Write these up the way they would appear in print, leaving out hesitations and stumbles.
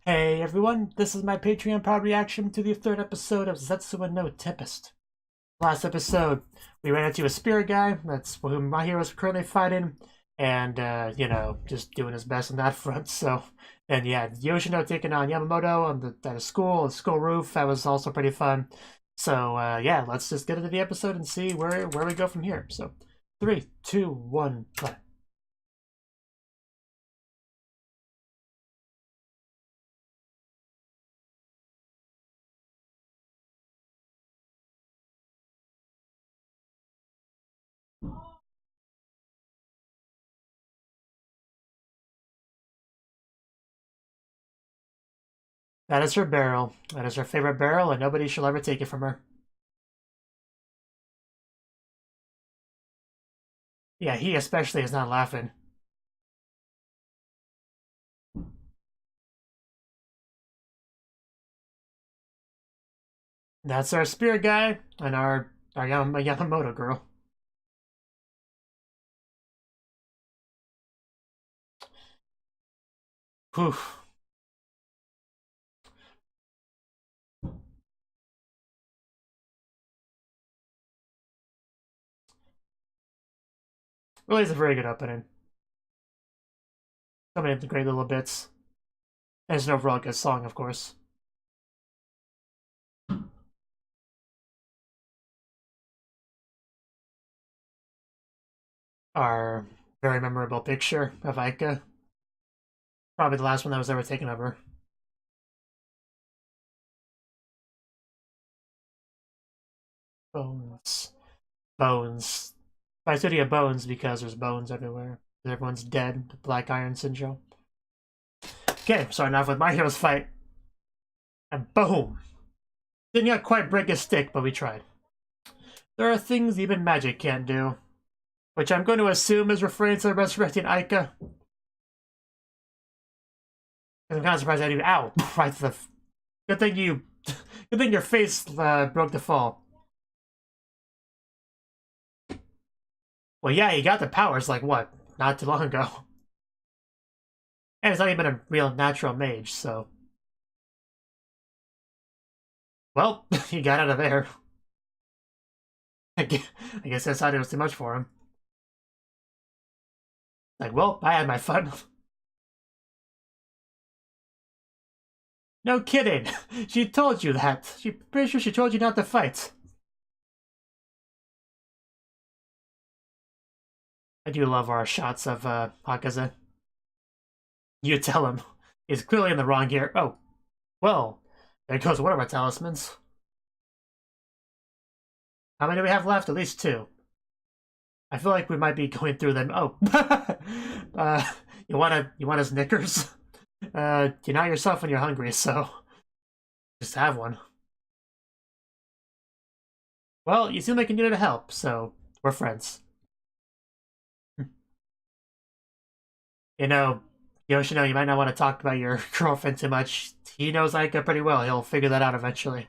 Hey everyone, this is my Patreon proud reaction to the third episode of Zetsuen no Tempest. Last episode, we ran into a spirit guy, that's who my hero's currently fighting, and, just doing his best on that front, so... And yeah, Yoshino taking on Yamamoto on the school roof, that was also pretty fun. So, yeah, let's just get into the episode and see where we go from here. So, 3, 2, 1, play. That is her barrel. That is her favorite barrel, and nobody shall ever take it from her. Yeah, he especially is not laughing. That's our spirit guy and our Yamamoto girl. Whew. Really is a very good opening. So many great little bits. And it's an overall good song, of course. Our very memorable picture of Aika. Probably the last one that was ever taken of her. Bones. Bones. By study of bones because there's bones everywhere. Everyone's dead. The Black Iron Syndrome. Okay, starting off with my hero's fight. And boom! Didn't quite break his stick, but we tried. There are things even magic can't do. Which I'm going to assume is referring to resurrecting Aika. I'm kind of surprised I didn't. Ow! Right to the. Good thing you. Good thing your face broke the fall. Well, yeah, he got the powers like what? Not too long ago. And it's not even a real natural mage, so. Well, he got out of there. I guess I decided it was too much for him. Like, well, I had my fun. No kidding. She told you that. Pretty sure she told you not to fight. I do love our shots of Hakaze. You tell him. He's clearly in the wrong here. Oh, well, there goes one of our talismans. How many do we have left? At least 2. I feel like we might be going through them. Oh, you want a Snickers? You're not yourself when you're hungry, so just have one. Well, you seem like you needed help, so we're friends. You know, Yoshino, you might not want to talk about your girlfriend too much. He knows Aika pretty well. He'll figure that out eventually.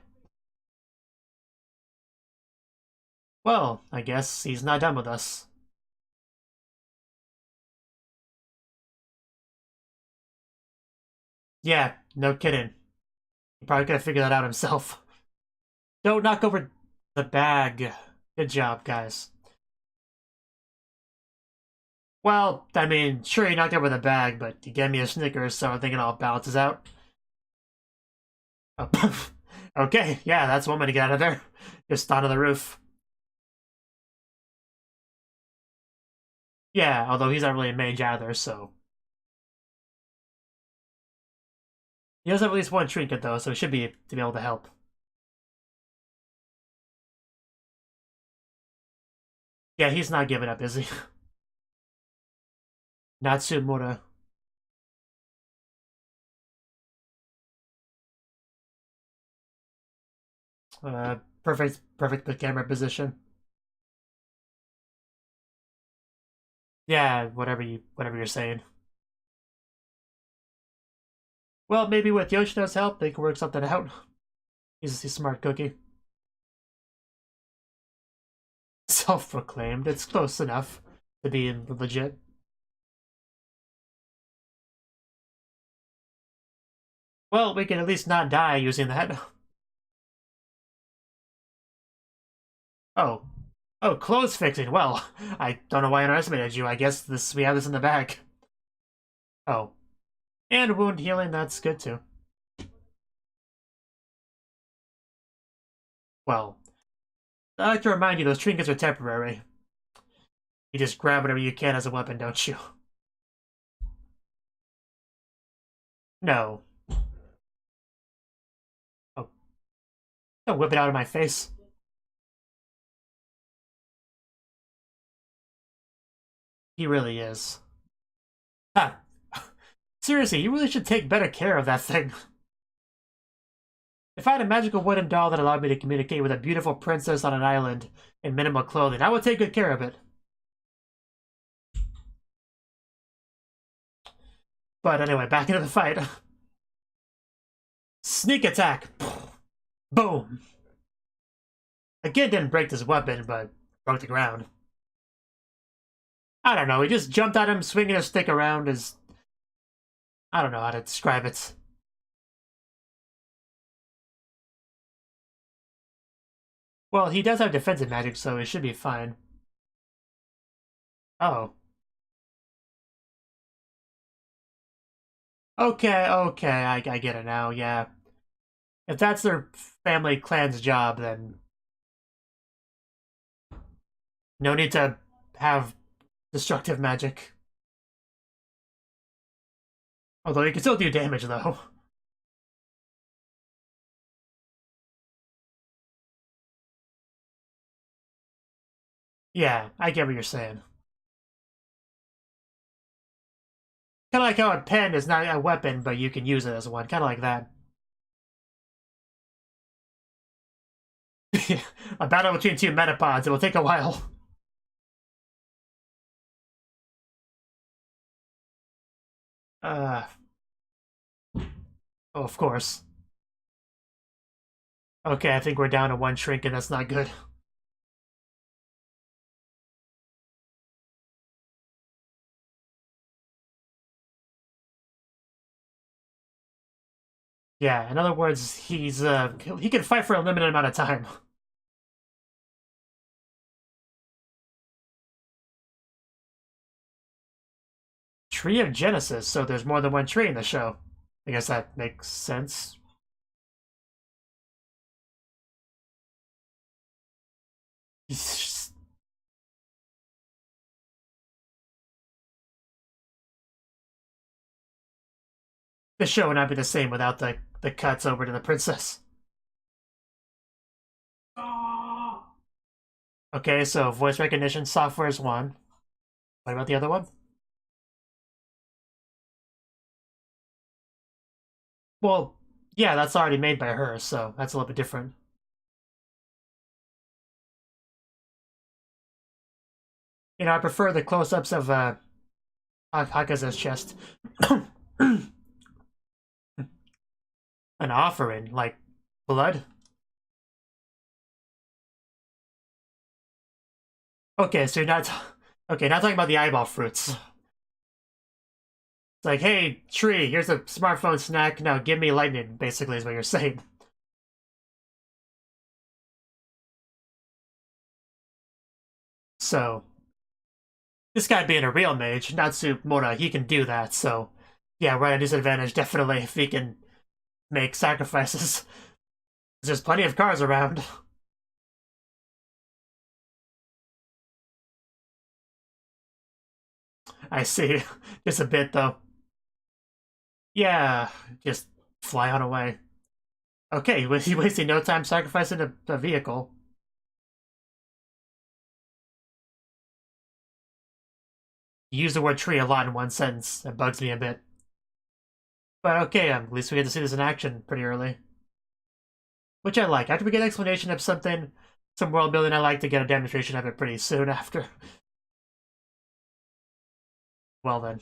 Well, I guess he's not done with us. Yeah, no kidding. He probably could have figured that out himself. Don't knock over the bag. Good job, guys. Well, I mean, sure, you knocked over the bag, but you gave me a Snickers, so I'm thinking all balances out. Oh, okay, yeah, that's one way to get out of there. Just onto the roof. Yeah, although he's not really a mage either, so... He does have at least one trinket, though, so he should be able to help. Yeah, he's not giving up, is he? Natsumura. Perfect camera position. Yeah, whatever you're saying. Well, maybe with Yoshino's help, they can work something out. He's a smart cookie. Self-proclaimed. It's close enough to being legit. Well, we can at least not die using that. Oh. Oh, clothes fixing. Well, I don't know why I underestimated you. I guess we have this in the bag. Oh. And wound healing, that's good too. Well, I like to remind you, those trinkets are temporary. You just grab whatever you can as a weapon, don't you? No. Oh. Don't whip it out of my face. He really is. Ha! Seriously, you really should take better care of that thing. If I had a magical wooden doll that allowed me to communicate with a beautiful princess on an island in minimal clothing, I would take good care of it. But anyway, back into the fight. Sneak attack! Boom! Again, didn't break this weapon, but broke the ground. I don't know, he just jumped at him, swinging his stick around as... I don't know how to describe it. Well, he does have defensive magic, so it should be fine. Oh. Okay, I get it now, yeah. If that's their family clan's job, then... no need to have destructive magic. Although you can still do damage, though. Yeah, I get what you're saying. Kind of like how a pen is not a weapon, but you can use it as one. Kind of like that. A battle between two metapods. It will take a while. Uh... Oh, of course. Okay, I think we're down to one shrink, and that's not good. Yeah, in other words, he can fight for a limited amount of time. Tree of Genesis, so there's more than one tree in the show. I guess that makes sense. The show would not be the same without the cuts over to the princess. Okay, so voice recognition software is one. What about the other one? Well, yeah, that's already made by her, so that's a little bit different. You know, I prefer the close-ups of Hakaza's chest. An offering, like blood? Okay, so you're not... Okay, not talking about the eyeball fruits. It's like, hey, tree, here's a smartphone snack, now give me lightning, basically is what you're saying. So, this guy being a real mage, Natsumura, he can do that, so... Yeah, we're at a disadvantage, definitely, if he can make sacrifices. There's plenty of cars around. I see. Just a bit, though. Yeah, just fly on away. Okay, was he wasting no time sacrificing a vehicle? You use the word tree a lot in one sentence. That bugs me a bit. But okay, at least we get to see this in action pretty early. Which I like. After we get an explanation of something, some world building, I like to get a demonstration of it pretty soon after. Well then.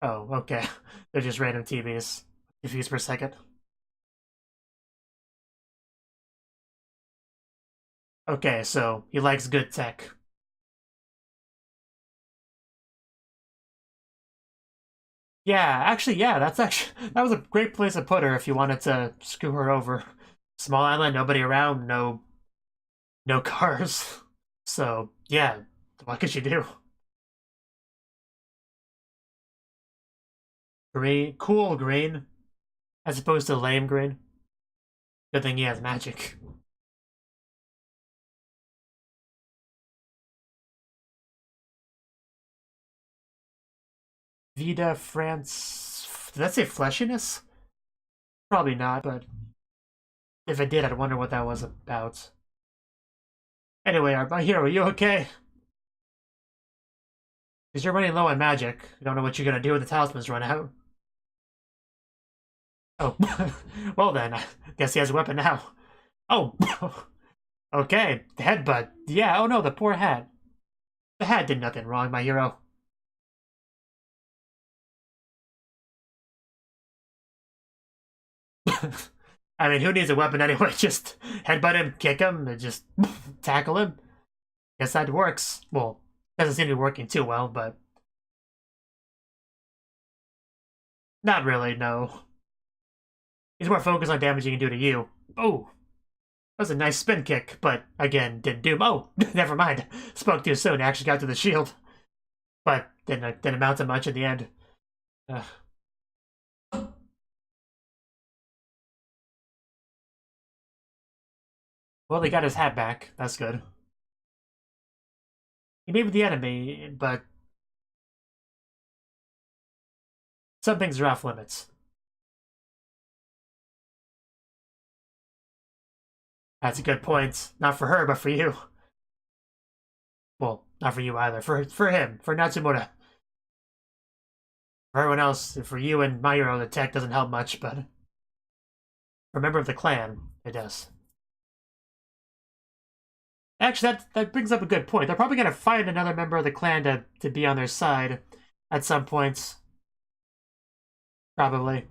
Oh, okay. They're just random TVs. Confused for a second. Okay, so he likes good tech. Yeah, actually, yeah, that was a great place to put her if you wanted to screw her over. Small island, nobody around, no cars. So yeah, what could you do? Green, cool green, as opposed to lame green. Good thing he has magic. Vida France. Did that say fleshiness? Probably not, but if it did, I'd wonder what that was about. Anyway, my hero, are you okay? Because you're running low on magic. You don't know what you're gonna do when the talismans run out. Oh, well then, I guess he has a weapon now. Oh, okay, the headbutt. Yeah, oh no, the poor hat. The hat did nothing wrong, my hero. I mean, who needs a weapon anyway? Just headbutt him, kick him, and just tackle him. Guess that works. Well, doesn't seem to be working too well, but not really, no. He's more focused on damage he can do to you. Oh, that was a nice spin kick, but again, didn't do. Oh, never mind. Spoke too soon. Actually got to the shield, but didn't amount to much in the end. Well, he got his hat back. That's good. He made with the enemy, but some things are off limits. That's a good point. Not for her, but for you. Well, not for you either. For him, for Natsumura. For everyone else, for you and my hero, the tech doesn't help much, but for a member of the clan, it does. Actually, that brings up a good point. They're probably gonna find another member of the clan to be on their side at some point. Probably.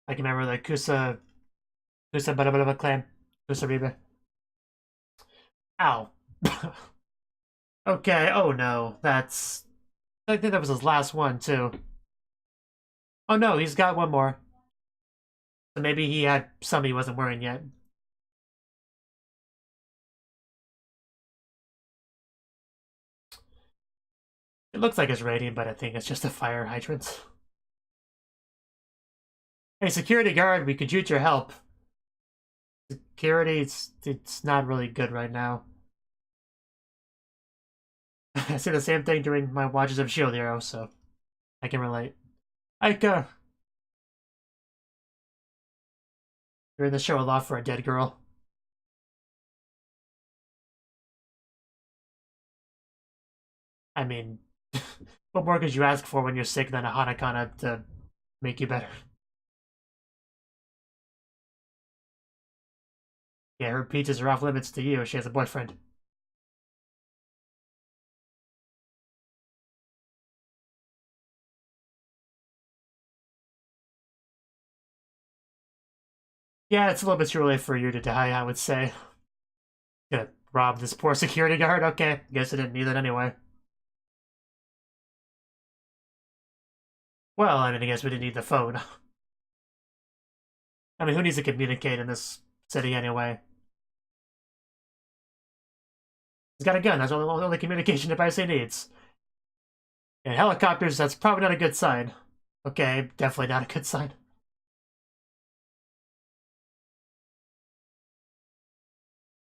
I can remember the Kusa Bada clan. Kusaribe. Ow. Okay, oh no. I think that was his last one, too. Oh no, he's got one more. So maybe he had some he wasn't wearing yet. It looks like it's radiant, but I think it's just a fire hydrant. Hey, security guard, we could use your help. Security, it's not really good right now. I see the same thing during my watches of Shield Hero, so I can relate. Aika! You're in the show a lot for a dead girl. I mean, what more could you ask for when you're sick than a Hanakana to make you better? Yeah, her peaches are off limits to you. She has a boyfriend. Yeah, it's a little bit too early for you to die, I would say. Gonna rob this poor security guard? Okay, guess I didn't need that anyway. Well, I mean, I guess we didn't need the phone. I mean, who needs to communicate in this city anyway? He's got a gun. That's the only communication device he needs. And helicopters, that's probably not a good sign. Okay, definitely not a good sign.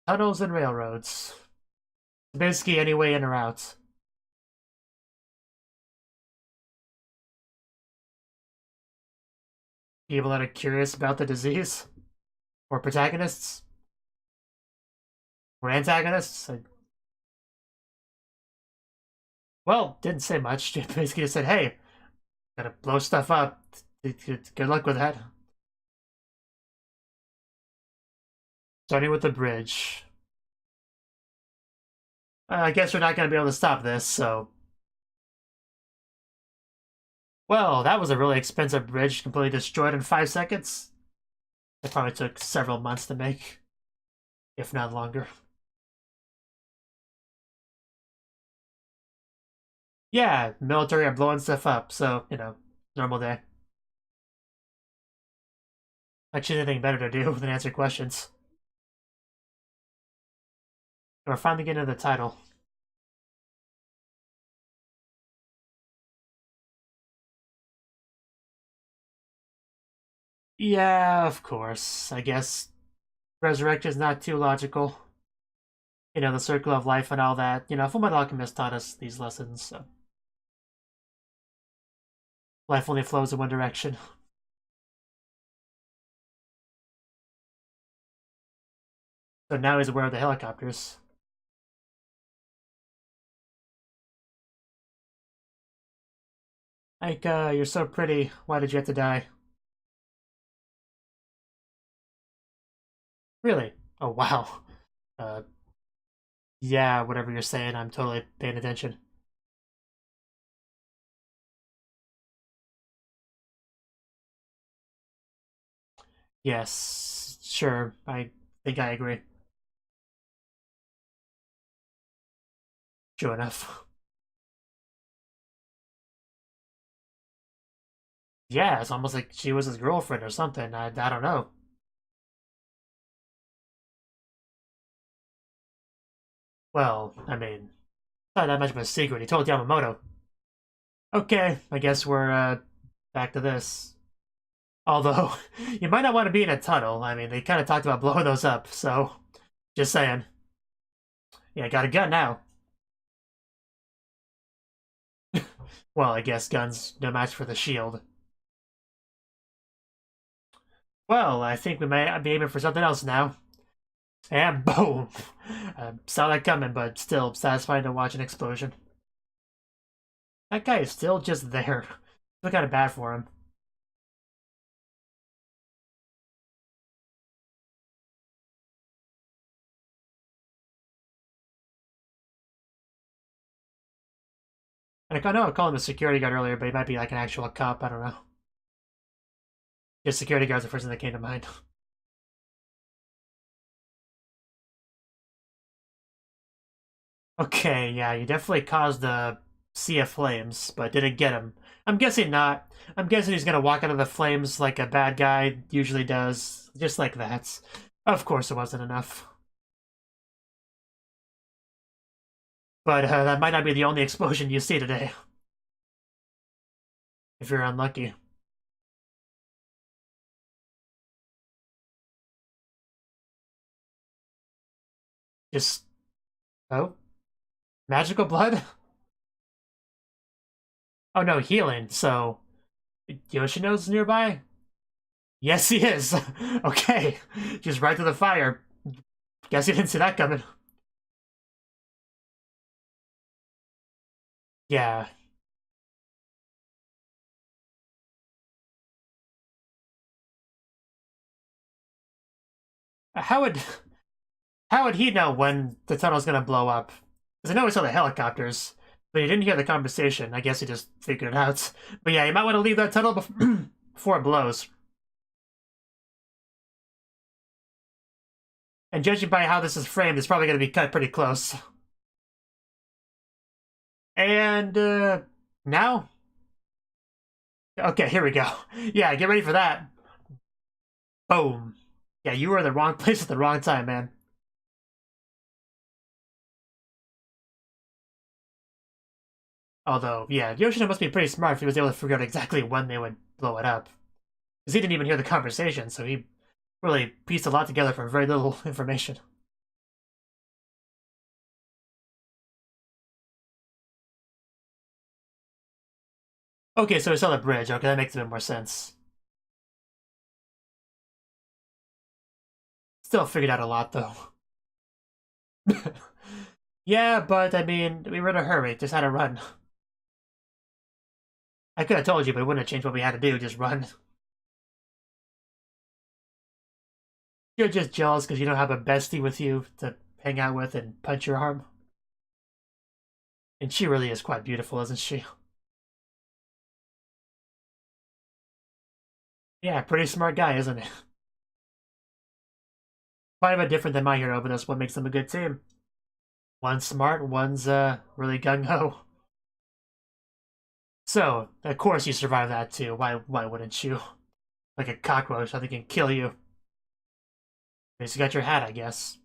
Tunnels and railroads. Basically any way in or out. People that are curious about the disease? Or protagonists? Or antagonists? Well, didn't say much. Basically just said, hey, gotta blow stuff up. Good luck with that. Starting with the bridge. I guess we're not gonna be able to stop this, so... Well, that was a really expensive bridge, completely destroyed in 5 seconds. It probably took several months to make, if not longer. Yeah, military are blowing stuff up, so, normal day. Actually, anything better to do than answer questions. We're finally getting to the title. Yeah, of course. I guess resurrection is not too logical. The circle of life and all that. Fullmetal Alchemist taught us these lessons, so. Life only flows in one direction. So now he's aware of the helicopters. Like, you're so pretty. Why did you have to die? Really? Oh, wow. Uh, yeah, whatever you're saying, I'm totally paying attention. Yes, sure. I think I agree. True enough. Yeah, it's almost like she was his girlfriend or something. I don't know. Well, I mean, not that much of a secret. He told Yamamoto. Okay, I guess we're back to this. Although, you might not want to be in a tunnel. I mean, they kind of talked about blowing those up, so just saying. Yeah, got a gun now. Well, I guess guns no match for the shield. Well, I think we might be aiming for something else now. And boom! Saw that coming, but still satisfying to watch an explosion. That guy is still just there. Feel kind of bad for him. And I know I called him a security guard earlier, but he might be like an actual cop. I don't know. Just security guard's the first thing that came to mind. Okay, yeah, you definitely caused a sea of flames, but didn't get him. I'm guessing not. I'm guessing he's gonna walk out of the flames like a bad guy usually does, just like that. Of course, it wasn't enough. But that might not be the only explosion you see today, if you're unlucky. Just, oh, magical blood? Oh no, healing, so Yoshino's nearby? Yes, he is. Okay, just right to the fire. Guess you didn't see that coming. Yeah. How would how would he know when the tunnel's gonna blow up? Because I know he saw the helicopters, but he didn't hear the conversation. I guess he just figured it out. But yeah, you might want to leave that tunnel before it blows. And judging by how this is framed, it's probably gonna be cut pretty close. And now? Okay, here we go. Yeah, get ready for that. Boom. Yeah, you were in the wrong place at the wrong time, man. Although, yeah, Yoshino must be pretty smart if he was able to figure out exactly when they would blow it up. Because he didn't even hear the conversation, so he really pieced a lot together from very little information. Okay, so he saw the bridge. Okay, that makes a bit more sense. Still figured out a lot, though. Yeah, but I mean, we were in a hurry. Just had to run. I could have told you, but it wouldn't have changed what we had to do. Just run. You're just jealous because you don't have a bestie with you to hang out with and punch your arm. And she really is quite beautiful, isn't she? Yeah, pretty smart guy, isn't he? Quite a bit different than my hero, but that's what makes them a good team. One's smart, one's really gung ho. So, of course you survived that too. Why wouldn't you? Like a cockroach, nothing can kill you. At least you got your hat, I guess.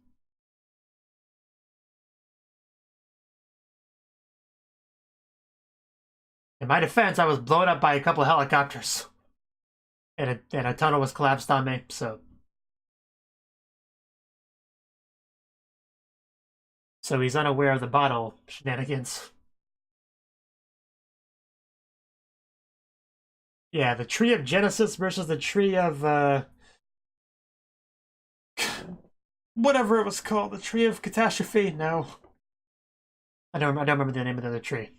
In my defense, I was blown up by a couple of helicopters. And a tunnel was collapsed on me, so... So he's unaware of the bottle shenanigans. Yeah, the Tree of Genesis versus the Tree of, whatever it was called. The Tree of Catastrophe? No. I don't remember the name of the other tree.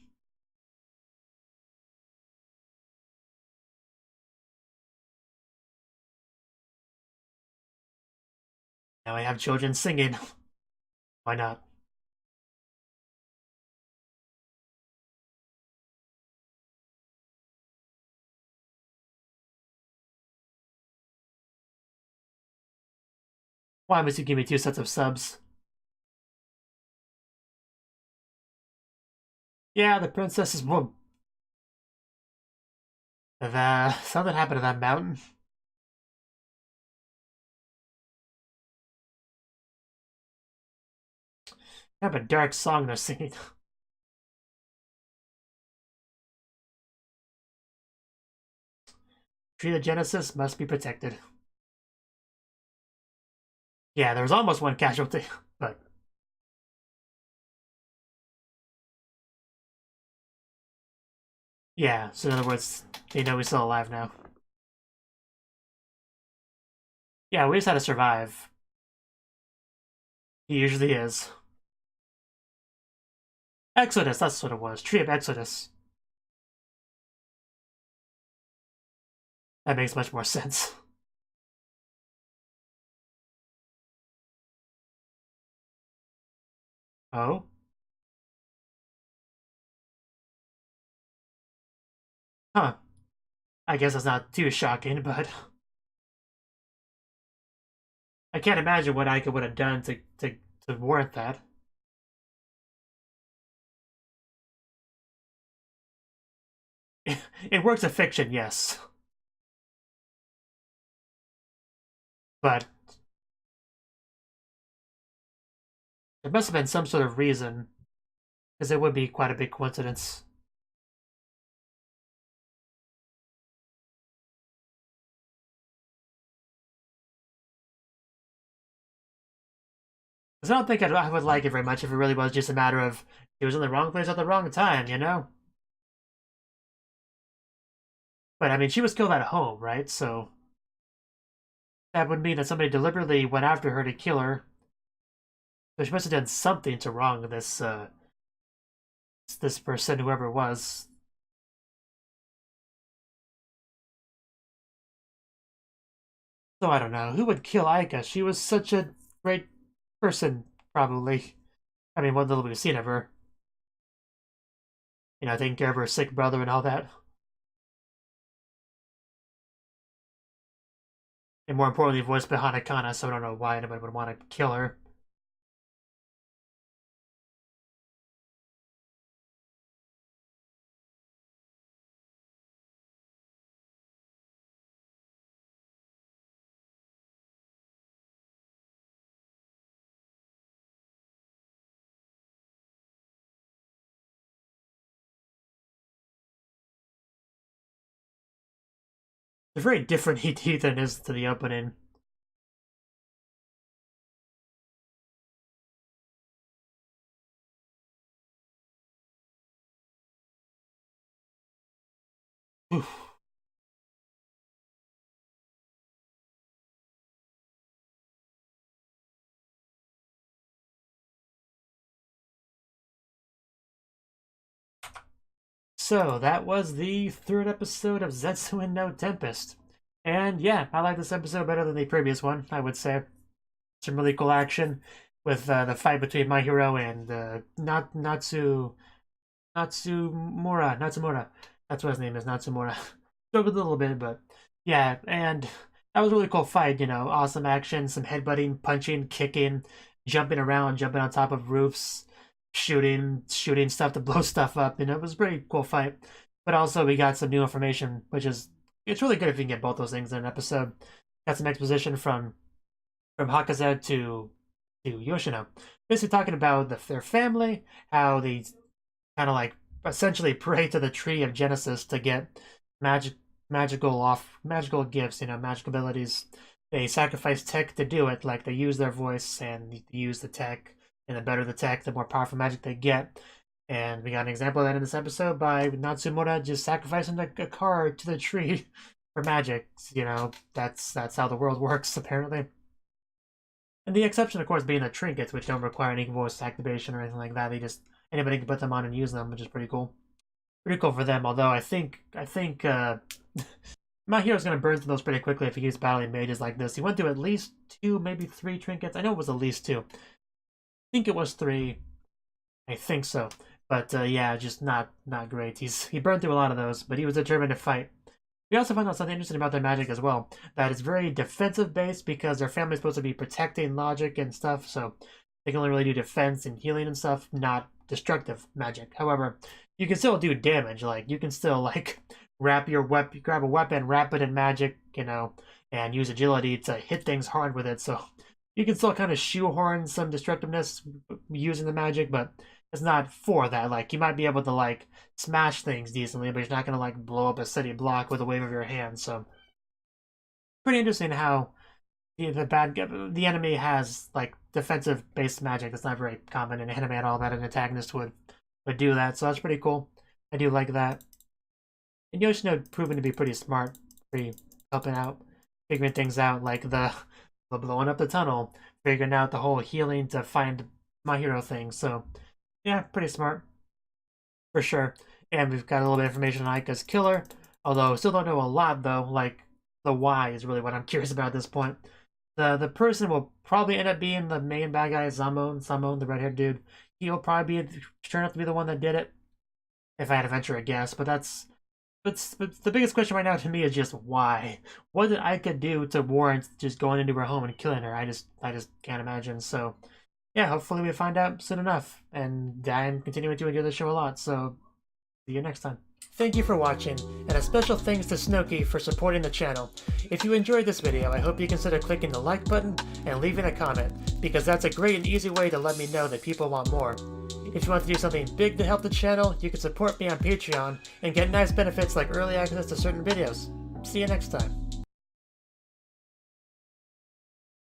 Now I have children singing. Why not? Why must you give me 2 sets of subs? Yeah, the princess is... Whoa. Something happened to that mountain. Kind of a dark song they're singing. Tree of Genesis must be protected. Yeah, there was almost one casualty, but... Yeah, so in other words, they know he's still alive now. Yeah, we just had to survive. He usually is. Exodus, that's what it was. Tree of Exodus. That makes much more sense. Oh? Huh. I guess that's not too shocking, but... I can't imagine what Ika would have done to warrant that. It works in fiction, yes. But... there must have been some sort of reason, because it would be quite a big coincidence. Because I don't think I would like it very much if it really was just a matter of he was in the wrong place at the wrong time, you know? But I mean, she was killed at home, right? So that would mean that somebody deliberately went after her to kill her. So she must have done something to wrong this person, whoever it was. So I don't know. Who would kill Aika? She was such a great person, probably. I mean, what little we've seen of her. You know, taking care of her sick brother and all that. And more importantly, voiced by Hanakana, so I don't know why anybody would want to kill her. It's a very different ET than it is to the opening. Oof. So, that was the 3rd episode of Zetsuen no Tempest. And yeah, I like this episode better than the previous one, I would say. Some really cool action with the fight between my hero and Natsumura. That's what his name is, Natsumura. Struggled a little bit, but yeah, and that was a really cool fight, you know. Awesome action, some headbutting, punching, kicking, jumping around, jumping on top of roofs, shooting stuff to blow stuff up. You know, it was a pretty cool fight. But also we got some new information, which is, it's really good if you can get both those things in an episode. Got some exposition from Hakaze to Yoshino, basically talking about their family, how they kind of like essentially pray to the tree of Genesis to get magical gifts, magical abilities. They sacrifice tech to do it, like they use their voice and use the tech, and the better the tech, the more powerful magic they get. And we got an example of that in this episode by Natsumura just sacrificing a card to the tree for magic. That's how the world works, apparently. And the exception, of course, being the trinkets, which don't require any voice activation or anything like that. Anybody can put them on and use them, which is pretty cool. Pretty cool for them, although I think My Hero's gonna burn through those pretty quickly if he keeps battling mages like this. He went through at least 2, maybe 3 trinkets. I know it was at least 2. I think it was 3. I think so. But yeah, just not great. He burned through a lot of those, but he was determined to fight. We also found out something interesting about their magic as well. That it's very defensive based because their family's supposed to be protecting logic and stuff, so they can only really do defense and healing and stuff, not destructive magic. However, you can still do damage. Like, you can still like grab a weapon, wrap it in magic, and use agility to hit things hard with it. So you can still kind of shoehorn some destructiveness using the magic, but it's not for that. Like, you might be able to like smash things decently, but you're not gonna like blow up a city block with a wave of your hand. So pretty interesting how the enemy has like defensive based magic. That's not very common in anime at all, that an antagonist would do that. So that's pretty cool. I do like that. And Yoshino proven to be pretty smart, pretty helping out, figuring things out, like the blowing up the tunnel, figuring out the whole healing to find My Hero thing. So yeah, pretty smart for sure. And we've got a little bit of information on Aika's killer, although still don't know a lot though. Like, the why is really what I'm curious about at this point. The person will probably end up being the main bad guy, Samon, the red-haired dude. He'll probably turn out to be the one that did it, if I had to venture a guess. But the biggest question right now to me is just why. What did Aika do to warrant just going into her home and killing her? I just can't imagine. So yeah, hopefully we find out soon enough. And I'm continuing to enjoy the show a lot. So see you next time. Thank you for watching, and a special thanks to Cnouki for supporting the channel. If you enjoyed this video, I hope you consider clicking the like button and leaving a comment, because that's a great and easy way to let me know that people want more. If you want to do something big to help the channel, you can support me on Patreon and get nice benefits like early access to certain videos. See you next time.